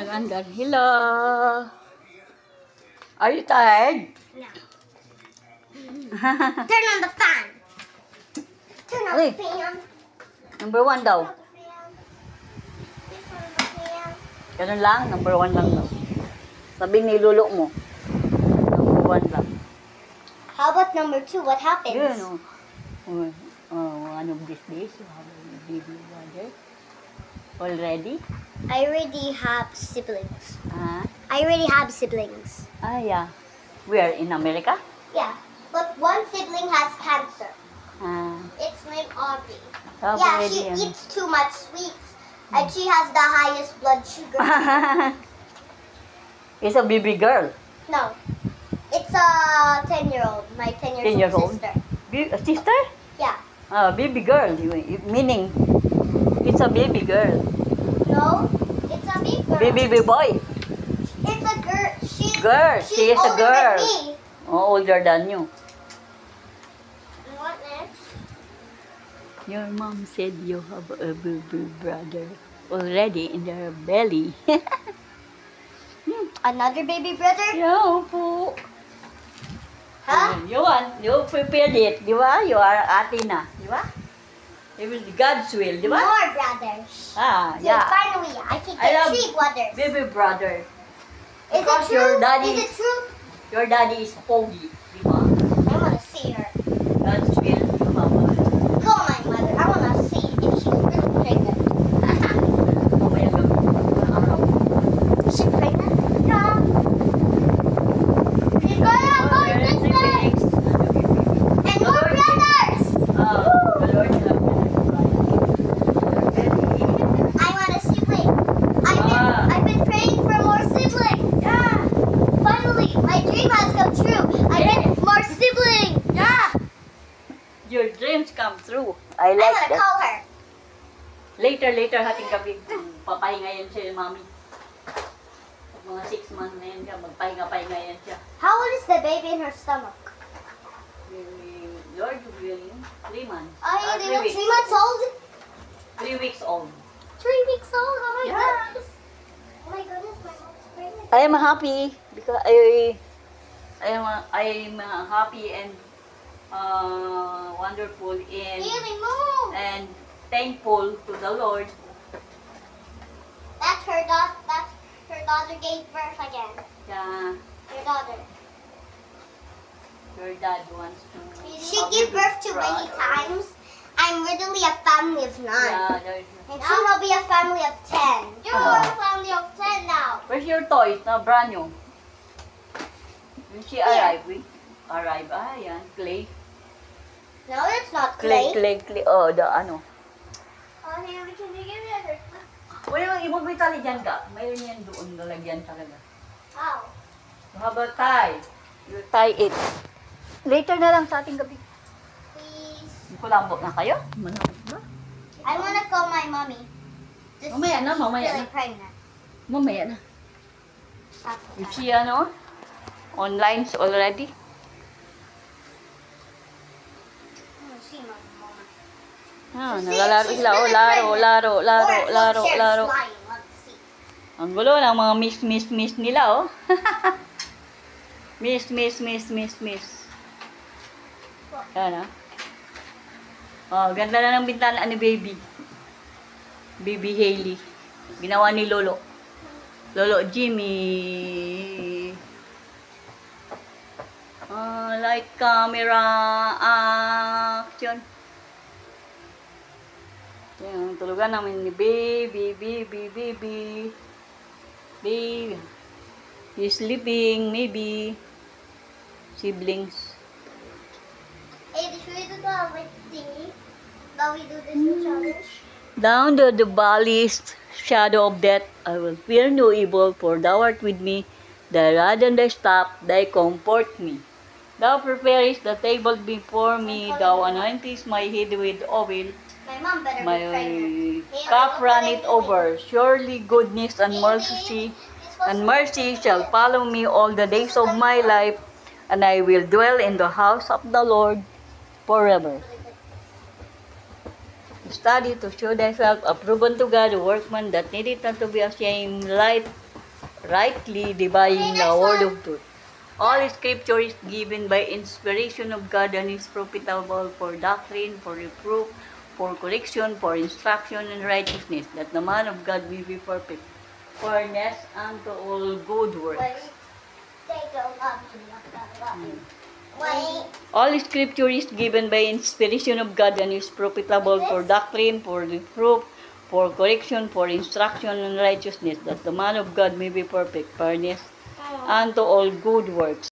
Nag-andar. Hello. Are you tired? No. Turn on the fan. Turn on Uy. the fan. Number 1 daw. This on the fan. Ganun lang. Number 1 lang daw. Sabi ni lulo mo. Number 1 lang. How about number 2? What happens? Yun. One of these days, you have a baby brother. Already? I already have siblings. Ah, I already have siblings. yeah. Where? In America? Yeah. But one sibling has cancer. Ah, It's named Aubrey. oh, Yeah, already, she ano. eats too much sweets. And she has the highest blood sugar. It's a baby girl. No. It's a 10-year-old. My 10 years 10 years old old? sister. A sister? Yeah. Baby girl. Meaning, it's a baby girl. No, it's a big girl. Baby boy. It's a girl. Girl. She's She is a older girl. than me. Oh, older than you. And what next? Your mom said you have a baby brother already in their belly. Another baby brother? Yo po. Huh? You prepared it, di ba? You are ate na, di ba? It was God's will, di ba? More brothers. Ah, So yeah. finally, I can I get love 3 brothers. Baby brother. Is it Because true? your daddy, Is it true? your daddy is Pogi, di ba? I want to see her. God's will, di ba? Call my mother. I want to see if she's really pregnant. Mamaya gabi, araw. Is she pregnant? Yeah. She's gonna have more Meron si sisters Felix. and more brothers. The Lord love I want a sibling. Ah. I've been praying for more siblings. Yeah. Finally, my dream has come true. I get more siblings. Yeah. Your dreams come true. I I'm like gonna that. call her. Later, hating gabi, papahinga yan siya, mami. Pag mga 6 months na yan siya, magpahinga-pahinga yan siya. How old is the baby in her stomach? Lord willing, 3 months. Oh, 3 weeks. 3 months old? 3 weeks old. 3 weeks old? Oh my Yeah. goodness. Oh my goodness, my mom's pregnant. I am happy because I am happy and wonderful Haley, move! and thankful to the Lord. That's her daughter gave birth again. Yeah, Your daughter. your dad wants to. She gave birth to many times. I'm literally a family of 9. Yeah, there's. And soon I'll be a family of 10. You're a family of 10 now. Where's your toys na brand new? When she arrived, yan, clay. No, it's not Clay. clay. Oh, the ano. Oh, Haley, can you give me another? Wala yung ibang may tali dyan ka. Mayroon yan doon, lalagyan talaga. Oh. How about tie? You tie it. Later na lang sa ating gabi. Please. Kulambo na kayo? Manapit ba? I want to call my mommy. To see Mamaya if na, she's mamaya really na. pregnant. Mamaya na. If she online already? See my mama. Ah, See, nagalaro she's sila. Oh, really laro. Or Laro. flying. Let's see. Ang gulo ng mga miss nila, oh. miss. Yan, ah. Oh, ganda na ng bintana ni baby. Baby Haley. Ginawa ni Lolo. Lolo Jimmy. Light camera action. Yan, tulugan namin ni baby. Baby. He's sleeping, maybe. Siblings. Hey, should we do the like thingy? That we do this new challenge? Down the valley's shadow of death, I will fear no evil, for thou art with me. Thy rod and thy staff, they comfort me. Thou preparest the table before me, thou anointest my head with oil. My mom better My be pregnant. cup runneth over. Surely goodness and mercy shall follow me all the days of my life, and I will dwell in the house of the Lord forever. Study to show thyself approved unto God, a workman that needeth not to be ashamed, light rightly dividing the word of truth. All scripture is given by inspiration of God and is profitable for doctrine, for reproof, for correction, for instruction in righteousness, that the man of God may be perfect, furnace unto all good works. Wait. All scripture is given by inspiration of God and is profitable for doctrine, for reproof, for correction, for instruction in righteousness, that the man of God may be perfect, furnace unto all good works.